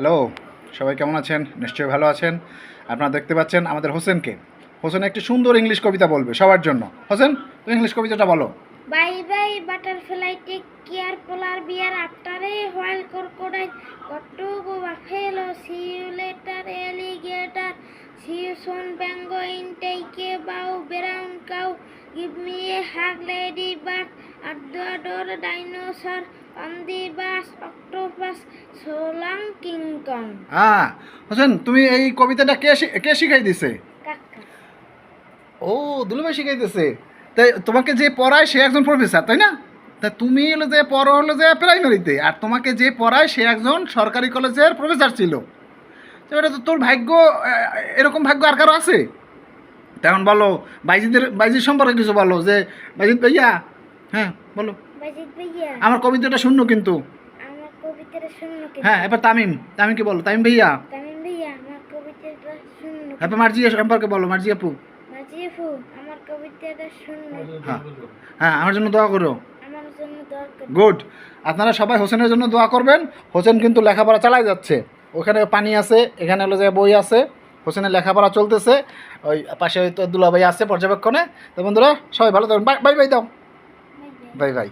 Hello, সবাই কেমন আছেন? নিশ্চয়ই ভালো আছেন। আপনারা দেখতে পাচ্ছেন আমাদের হোসেনকে। হোসেন একটি সুন্দর ইংলিশ কবিতা বলবে সবার জন্য। হোসেন, তুমি ইংলিশ কবিতাটা বলো। Bye bye butterfly, take care polar bear after a while crocodile, got to go buffalo, see you later alligator, see you soon penguin, take a bow brown cow, give me a hug ladybird, at the door dinosaur, on the bus octopus, so long King Kong. Hossain, তুমি এই কবিতাটা কে শিখাই দিছে? কাকা ও, দুলুভাই শিখাই দিছে। তাই তোমাকে যে পড়ায় সে একজন প্রফেসর, তাই না? তা তুমি হলো যে পড়ো হলো যে প্রাইমারিতে, আর তোমাকে যে পড়ায় সে একজন সরকারি কলেজের প্রফেসর ছিল। তো এটা তো তোর ভাগ্য। এরকম ভাগ্য আর কারো আছে? তেমন বলো, বাইজির সম্পর্কে কিছু বলো, যে বাইজিৎ ভাইয়া। হ্যাঁ বলো। বাজিত ভাইয়া, আমার কবিতাটা শূন্য কিন্তু। আমার কবিতাটা শুনলো কি? হ্যাঁ, এবার তামিমকে বলো, তামিম ভাইয়া। তামিম ভাইয়া, আমার কবিতাটা শুনলো কি? এবার মার্জিয়া সম্পর্কে বলো, মার্জি আপু। মাজিফু, আমার কবিতাটা শুনলো। হ্যাঁ হ্যাঁ, আমার জন্য দোয়া করো। আমার জন্য দরকার। গুড। আপনারা সবাই হোসেনের জন্য দোয়া করবেন। হোসেন কিন্তু লেখাপড়া চালাই যাচ্ছে। ওখানে পানি আছে, এখানে হলো যে বই আছে। হোসেনের লেখাপড়া চলতেছে। ওই পাশে হয়তো দুলাভাই আছে পর্যবেক্ষণে। তো বন্ধুরা সবাই ভালো থাকবেন। বাই বাই দাও। Bye bye. Bye bye.